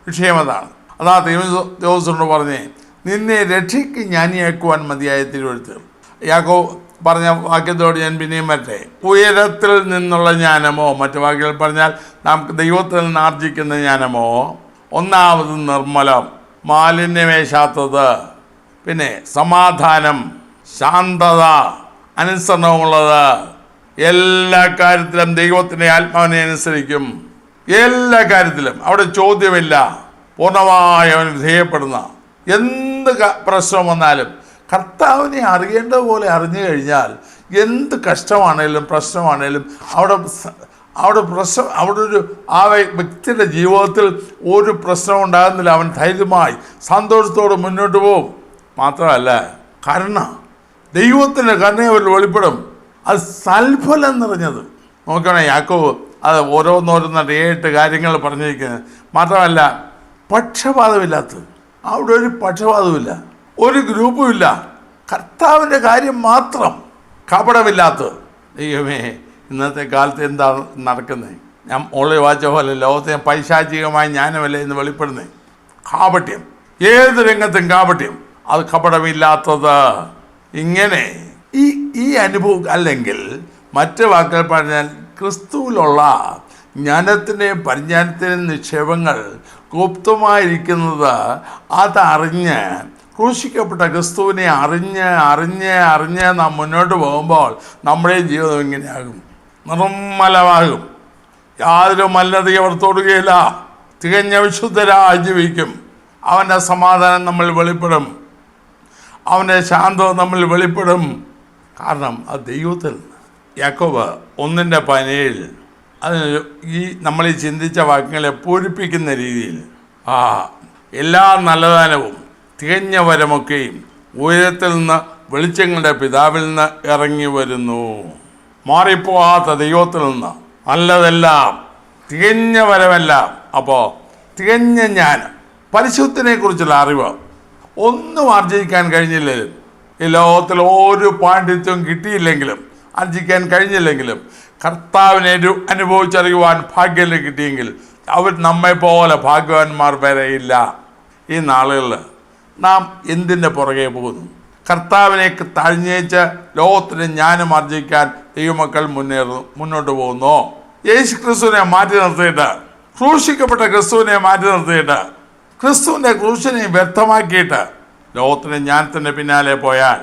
വിഷയമതാണ്. അതാ ദൈവത്തോട് പറഞ്ഞേ, നിന്നെ രക്ഷയ്ക്ക് ജ്ഞാനിയാക്കുവാൻ മതിയായ തിരുവെഴുത്തുകൾ. യാക്കോബ് പറഞ്ഞ വാക്യത്തോട് ഞാൻ പിന്നെയും വരട്ടെ. ഉയരത്തിൽ നിന്നുള്ള ജ്ഞാനമോ, മറ്റു വാക്കുകൾ പറഞ്ഞാൽ നമുക്ക് ദൈവത്തിൽ നിന്ന് ആർജിക്കുന്ന ജ്ഞാനമോ, ഒന്നാമത് നിർമ്മലം, മാലിന്യമേശാത്തത്, പിന്നെ സമാധാനം, ശാന്തത, അനുസരണമുള്ളത്, എല്ലാ കാര്യത്തിലും ദൈവത്തിൻ്റെ ആത്മാവിനെ അനുസരിക്കും. എല്ലാ കാര്യത്തിലും അവിടെ ചോദ്യമില്ല. പൂർണ്ണമായി അവൻ വിധേയപ്പെടുന്ന എന്ത് പ്രശ്നം വന്നാലും കർത്താവിനെ അറിയേണ്ടതുപോലെ അറിഞ്ഞു കഴിഞ്ഞാൽ എന്ത് കഷ്ടമാണേലും പ്രശ്നമാണേലും അവിടെ ഒരു ആ വ്യക്തിയുടെ ജീവിതത്തിൽ ഒരു പ്രശ്നം ഉണ്ടാകുന്നില്ല. അവൻ ധൈര്യമായി സന്തോഷത്തോടെ മുന്നോട്ട് പോകും. മാത്രമല്ല, കരുണ, ദൈവത്തിൻ്റെ കരുണ വെളിപ്പെടും. അത് സൽഫലം നിറഞ്ഞത്. നോക്കണേ, യാക്കോബ് അത് ഓരോന്നോരോന്നായിട്ട് 7 കാര്യങ്ങൾ പറഞ്ഞിരിക്കുന്നത്. മാത്രമല്ല, പക്ഷപാതമില്ലാത്തത്. അവിടെ ഒരു പക്ഷപാതമില്ല, ഒരു ഗ്രൂപ്പുമില്ല, കർത്താവിൻ്റെ കാര്യം മാത്രം, കപടമില്ലാത്തത്. ദൈവമേ, ഇന്നത്തെ കാലത്ത് എന്താണ് നടക്കുന്നത്? ഞാൻ ഓളെ വായിച്ച പോലെ ലോകത്തെ പൈശാചികമായ ജ്ഞാനമല്ലേ എന്ന് വെളിപ്പെടുന്നത്. കാപട്യം, ഏത് രംഗത്തും കാപട്യം, അത് കപടമില്ലാത്തത്. ഇങ്ങനെ ഈ അനുഭവം, അല്ലെങ്കിൽ മറ്റ് വാക്കുകൾ പറഞ്ഞാൽ ക്രിസ്തുവിലുള്ള ജ്ഞാനത്തിൻ്റെയും പരിജ്ഞാനത്തിൻ്റെയും നിക്ഷേപങ്ങൾ ഗുപ്തമായിരിക്കുന്നത് അതറിഞ്ഞ് ക്രൂശിക്കപ്പെട്ട ക്രിസ്തുവിനെ അറിഞ്ഞ് നാം മുന്നോട്ട് പോകുമ്പോൾ നമ്മുടെ ജീവിതം ഇങ്ങനെയാകും, നിർമ്മലമാകും. യാതൊരു മലിനതയും അവർ തൊടുകയില്ല. തികഞ്ഞ വിശുദ്ധരായി ജീവിക്കും. അവൻ്റെ സമാധാനം നമ്മൾ വെളിപ്പെടും, അവൻ്റെ ശാന്തത നമ്മൾ വെളിപ്പെടും. കാരണം അത് ദൈവത്തിൽ. യാക്കോബ് 1:17 അതിന് നമ്മൾ ഈ ചിന്തിച്ച വാക്യങ്ങളെ പൂരിപ്പിക്കുന്ന രീതിയിൽ എല്ലാ നല്ലദാനവും തികഞ്ഞ വരമൊക്കെയും ഉയരത്തിൽ നിന്ന് വെളിച്ചങ്ങളുടെ പിതാവിൽ നിന്ന് ഇറങ്ങി വരുന്നു. മാറിപ്പോവാത്ത ദൈവത്തിൽ നിന്ന് നല്ലതെല്ലാം, തികഞ്ഞ വരമെല്ലാം. അപ്പോൾ തികഞ്ഞ ജ്ഞാനം, പരിശുദ്ധനെ കുറിച്ചുള്ള അറിവ് ഒന്നും ആർജിക്കാൻ കഴിഞ്ഞില്ലെങ്കിലും, ഈ ലോകത്തിൽ ഒരു പാണ്ഡിത്യവും കിട്ടിയില്ലെങ്കിലും, ആർജിക്കാൻ കഴിഞ്ഞില്ലെങ്കിലും, കർത്താവിനെ അനുഭവിച്ചറിയുവാൻ ഭാഗ്യം കിട്ടിയെങ്കിൽ അവർ നമ്മെപ്പോലെ ഭാഗ്യവാന്മാർ വരെയില്ല. ഈ നാളുകളിൽ നാം എന്തിൻ്റെ പുറകെ പോകുന്നു? കർത്താവിനെ താഴ്ന്നേച്ച് ലോകത്തിന് ജ്ഞാനം ആർജിക്കാൻ ദൈവമക്കൾ മുന്നോട്ട് പോകുന്നു. യേശു ക്രിസ്തുവിനെ മാറ്റി നിർത്തിയിട്ട്, ക്രൂശിക്കപ്പെട്ട ക്രിസ്തുവിനെ മാറ്റി നിർത്തിയിട്ട്, ക്രിസ്തുവിൻ്റെ ക്രൂശിനെ വ്യർത്ഥമാക്കിയിട്ട് ലോകത്തിൻ്റെ ജ്ഞാനത്തിൻ്റെ പിന്നാലെ പോയാൽ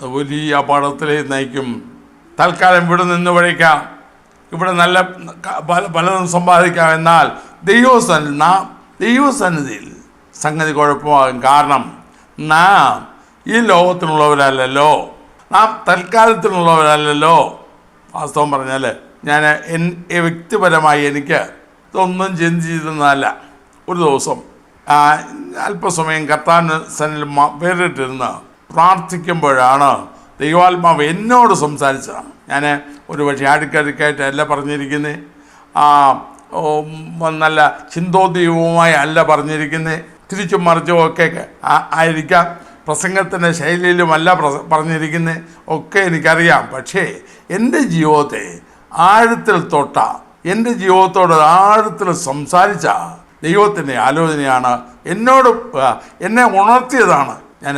വലിയ അപകടത്തിലേക്ക് നയിക്കും. തൽക്കാലം ഇവിടെ നിന്ന് വഴിക്കാം, ഇവിടെ നല്ല പലതും സമ്പാദിക്കാം. എന്നാൽ ദൈവസന്നിധിയിൽ സംഗതി കുഴപ്പമാകും. കാരണം നാം ഈ ലോകത്തിനുള്ളവരല്ലല്ലോ, നാം തൽക്കാലത്തിനുള്ളവരല്ലല്ലോ. വാസ്തവം പറഞ്ഞാൽ ഞാൻ വ്യക്തിപരമായി എനിക്ക് ഇതൊന്നും ചിന്തിച്ചിരുന്നതല്ല. ഒരു ദിവസം അല്പസമയം കർത്താവിൻ്റെ സന്നിധിയിൽ വേറിട്ടിരുന്ന് പ്രാർത്ഥിക്കുമ്പോഴാണ് ദൈവാത്മാവ് എന്നോട് സംസാരിച്ചതാണ്. ഞാൻ ഒരു പക്ഷേ അടുക്കടുക്കായിട്ടല്ല പറഞ്ഞിരിക്കുന്നത്, നല്ല ചിന്തോദ്ദീപവുമായി അല്ല പറഞ്ഞിരിക്കുന്നത്, തിരിച്ചും മറിച്ചും ഒക്കെ ആയിരിക്കാം, പ്രസംഗത്തിൻ്റെ ശൈലിയിലുമല്ല പറഞ്ഞിരിക്കുന്നത്, ഒക്കെ എനിക്കറിയാം. പക്ഷേ എൻ്റെ ജീവിതത്തെ ആഴത്തിൽ തൊട്ട, എൻ്റെ ജീവിതത്തോട് ആഴത്തിൽ സംസാരിച്ച ദൈവത്തിൻ്റെ ആലോചനയാണ് എന്നെ ഉണർത്തിയതാണ് ഞാൻ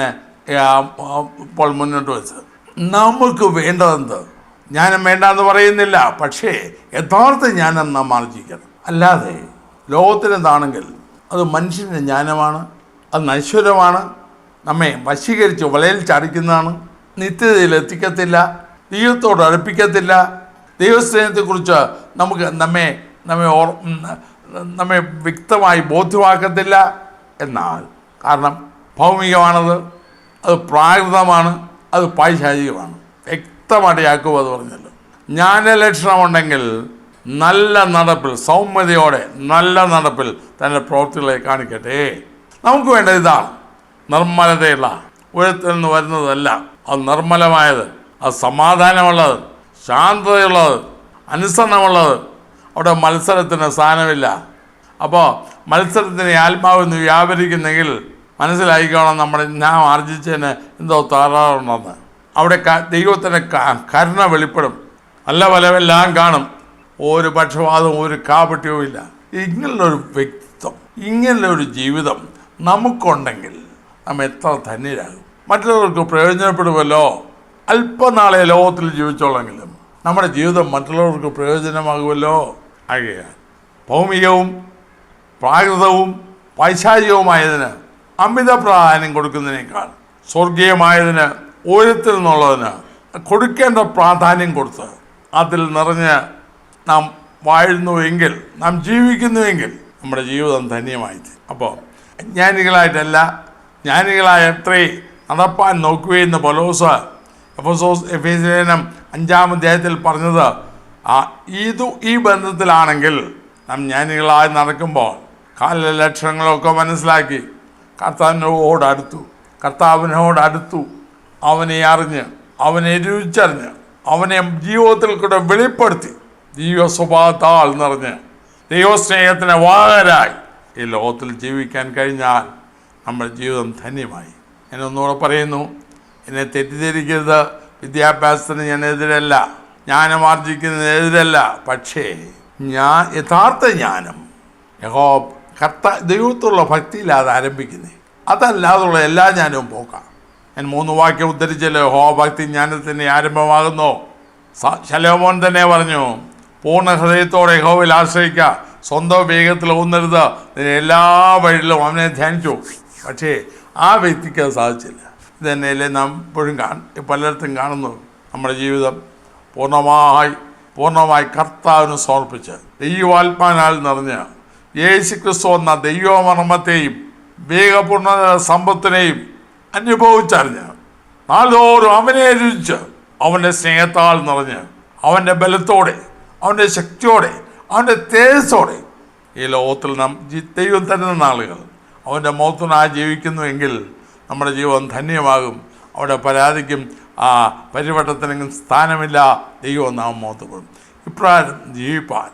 ഇപ്പോൾ മുന്നോട്ട് വെച്ചത്. നമുക്ക് വേണ്ടതെന്ത്? ജ്ഞാനം വേണ്ടെന്ന് പറയുന്നില്ല, പക്ഷേ യഥാർത്ഥ ജ്ഞാനം നാം ആർജിക്കണം. അല്ലാതെ ലോകത്തിനെന്താണെങ്കിൽ അത് മനുഷ്യൻ്റെ ജ്ഞാനമാണ്, അത് നശ്വരമാണ്, നമ്മെ വശീകരിച്ച് വലയിൽ ചാടിക്കുന്നതാണ്, നിത്യതയിൽ എത്തിക്കത്തില്ല, ദൈവത്തോട് അടുപ്പിക്കത്തില്ല, ദൈവസ്നേഹത്തെക്കുറിച്ച് നമ്മെ വ്യക്തമായി ബോധ്യമാക്കത്തില്ല. എന്നാൽ കാരണം ഭൗമികമാണത്, അത് പ്രാകൃതമാണ്, അത് പൈശാചികമാണ്. വ്യക്തമായിട്ട് യാക്കോബ് അത് പറഞ്ഞല്ലോ. ജ്ഞാനലക്ഷണമുണ്ടെങ്കിൽ നല്ല നടപ്പിൽ, സൗമ്യതയോടെ നല്ല നടപ്പിൽ തൻ്റെ പ്രവൃത്തികളെ കാണിക്കട്ടെ. നമുക്ക് വേണ്ടത് ഇതാണ്, നിർമ്മലതയുള്ള, ഉയരത്തിൽ നിന്ന് വരുന്നതല്ല, അത് നിർമ്മലമായത്, അത് സമാധാനമുള്ളത്, ശാന്തതയുള്ളത്, അനുസരണമുള്ളത്. അവിടെ മത്സരത്തിന് സ്ഥാനമില്ല. അപ്പോൾ മത്സരത്തിന് ആത്മാവെന്ന് വ്യാപരിക്കുന്നെങ്കിൽ മനസ്സിലായിക്കോണം ഞാൻ ആർജിച്ചതിന് എന്തോ തകരാറുണ്ടെന്ന്. അവിടെ ദൈവത്തിൻ്റെ കരുണ വെളിപ്പെടും. നല്ല ഫലമെല്ലാം കാണും. ഒരു പക്ഷപാതവും ഒരു കാപട്യവും ഇല്ല. ഇങ്ങനെയുള്ളൊരു വ്യക്തിത്വം, ഇങ്ങനെയുള്ളൊരു ജീവിതം നമുക്കുണ്ടെങ്കിൽ നമ്മൾ എത്ര ധന്യരാകും. മറ്റുള്ളവർക്ക് പ്രയോജനപ്പെടുമല്ലോ. അല്പനാളെ ലോകത്തിൽ ജീവിച്ചോളെങ്കിലും നമ്മുടെ ജീവിതം മറ്റുള്ളവർക്ക് പ്രയോജനമാകുമല്ലോ. ആകയാൽ ഭൗമികവും പ്രാകൃതവും പൈശാചികവുമായതിന് അമിത പ്രാധാന്യം കൊടുക്കുന്നതിനേക്കാൾ സ്വർഗീയമായതിന്, ഉയരത്തിൽ നിന്നുള്ളതിന് കൊടുക്കേണ്ട പ്രാധാന്യം കൊടുത്ത് അതിൽ നിറഞ്ഞ് നാം വാഴുന്നുവെങ്കിൽ, നാം ജീവിക്കുന്നുവെങ്കിൽ നമ്മുടെ ജീവിതം ധന്യമായി. അപ്പോൾ ജ്ഞാനികളായിട്ടല്ല, ജ്ഞാനികളായ എത്രേ നടപ്പാൻ നോക്കുകയെന്ന് പൗലോസ് എഫേസ്യലേഖനം 5-ാം അധ്യായത്തിൽ പറഞ്ഞത് ഈ ബന്ധത്തിലാണെങ്കിൽ നാം ജ്ഞാനികളായി നടക്കുമ്പോൾ കാലലക്ഷണങ്ങളൊക്കെ മനസ്സിലാക്കി കർത്താവിനോടടുത്തു, അവനെ അറിഞ്ഞ്, അവനെ രുചിച്ചറിഞ്ഞ്, അവനെ ജീവിതത്തിൽ കൂടെ വെളിപ്പെടുത്തി, ദൈവ സ്വഭാവത്താൽ നിറഞ്ഞ് ദൈവസ്നേഹത്തിന് വാഹകരായി ഈ ലോകത്തിൽ ജീവിക്കാൻ കഴിഞ്ഞാൽ നമ്മുടെ ജീവിതം ധന്യമായി. ഞാൻ ഒന്നുകൂടെ പറയുന്നു, എന്നെ തെറ്റിദ്ധരിക്കരുത്. വിദ്യാഭ്യാസത്തിന് ഞാൻ എതിരല്ല, ജ്ഞാനമാർജിക്കുന്നതിനെതിരല്ല. പക്ഷേ യഥാർത്ഥ ജ്ഞാനം ദൈവത്തുള്ള ഭക്തിയില്ലാതെ ആരംഭിക്കുന്നത്. അതല്ലാതുള്ള എല്ലാ ജ്ഞാനവും പോക്കാം. ഞാൻ 3 വാക്യം ഉദ്ധരിച്ചല്ലോ. ഭക്തി ജ്ഞാനത്തിൻ്റെ ആരംഭമാകുന്നു. ശലോമോൻ തന്നെ പറഞ്ഞു, പൂർണ്ണ ഹൃദയത്തോടെ യഹോവയിൽ ആശ്രയിക്കുക, സ്വന്തം വേഗത്തിൽ ഊന്നരുത്, എല്ലാ വഴിയിലും അവനെ ധ്യാനിച്ചു. പക്ഷേ ആ വ്യക്തിക്ക് അത് സാധിച്ചില്ല. ഇതന്നെയല്ലേ നാം ഇപ്പോഴും പലയിടത്തും കാണുന്നു. നമ്മുടെ ജീവിതം പൂർണ്ണമായി കർത്താവിന് സമർപ്പിച്ച് ദൈവാത്മാനാൽ നിറഞ്ഞ് യേശു ക്രിസ്തു എന്ന ദൈവമർമ്മത്തെയും വേഗപൂർണ്ണ സമ്പത്തിനെയും അനുഭവിച്ചറിഞ്ഞ് നാൾതോറും അവനെ രുചിച്ച് അവൻ്റെ സ്നേഹത്താൽ നിറഞ്ഞ് അവൻ്റെ ബലത്തോടെ, അവൻ്റെ ശക്തിയോടെ, അവൻ്റെ തേജസ്സോടെ ഈ ലോകത്തിൽ നാം ദൈവം തരുന്ന നാളുകൾ അവൻ്റെ മൗത്തനായി ജീവിക്കുന്നുവെങ്കിൽ നമ്മുടെ ജീവിതം ധന്യമാകും. അവിടെ പരാതിക്കും പരിവട്ടത്തിനും സ്ഥാനമില്ല. ദൈവം നാം മൗത്തപ്പെടും. ഇപ്രകാരം ജീവിപ്പാൻ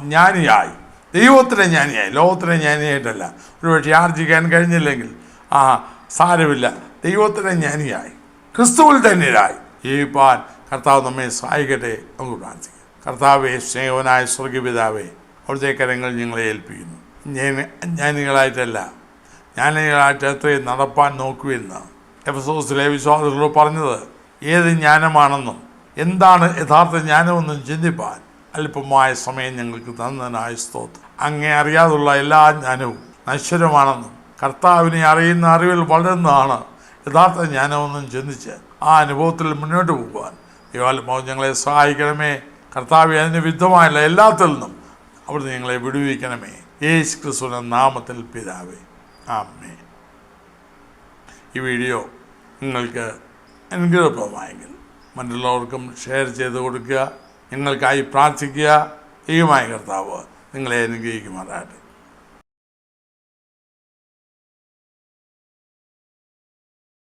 ജ്ഞാനിയായി, ദൈവത്തിൻ്റെ ജ്ഞാനിയായി, ലോകത്തിൻ്റെ ജ്ഞാനിയായിട്ടല്ല. ഒരുപക്ഷെ ആർജിക്കാൻ കഴിഞ്ഞില്ലെങ്കിൽ സാരമില്ല, ദൈവത്തിൻ്റെ ജ്ഞാനിയായി ക്രിസ്തുവിൽ ധന്യരായി ജീവിപ്പാൻ കർത്താവ് നമ്മെ സഹായിക്കട്ടെ. നമുക്ക് പ്രാർത്ഥിക്കാം. കർത്താവേ, സ്നേഹവനായ സ്വർഗപിതാവേ, അവിടുത്തെ കരങ്ങൾ ഞങ്ങളെ ഏൽപ്പിക്കുന്നു. ജ്ഞാനികളായിട്ടല്ല, ജ്ഞാനികളായിട്ട് എത്രയും നടപ്പാൻ നോക്കുമെന്ന് എഫെസോസിലെ വിശ്വാസികളോട് പറഞ്ഞത് ഏത് ജ്ഞാനമാണെന്നും എന്താണ് യഥാർത്ഥ ജ്ഞാനമെന്നും ചിന്തിപ്പാൻ അല്പമായ സമയം ഞങ്ങൾക്ക് തന്നതിനായ സ്തോത്രം. അങ്ങേ അറിയാതുള്ള എല്ലാ ജ്ഞാനവും നശ്വരമാണെന്നും കർത്താവിനെ അറിയുന്ന അറിവിൽ വളരുന്നതാണ് യഥാർത്ഥ ജ്ഞാനമെന്നും ചിന്തിച്ച് ആ അനുഭവത്തിൽ മുന്നോട്ട് പോകുവാൻ ദൈവാത്മാവ് ഞങ്ങളെ സഹായിക്കണമേ. കർത്താവ് അതിന് വിരുദ്ധമായുള്ള എല്ലാത്തിൽ നിന്നും അവിടുന്ന് ഞങ്ങളെ വിടുവിക്കണമേ. യേശു ക്രിസ്തുവിന്റെ നാമത്തിൽ പിതാവേ, ആമേൻ. ഈ വീഡിയോ നിങ്ങൾക്ക് അനുഗ്രഹപ്രദമായെങ്കിൽ മറ്റുള്ളവർക്കും ഷെയർ ചെയ്ത് കൊടുക്കുക. നിങ്ങൾക്കായി പ്രാർത്ഥിക്കുക. ദൈവമായ കർത്താവ് നിങ്ങളെ അനുഗ്രഹിക്കുമാറാകട്ടെ.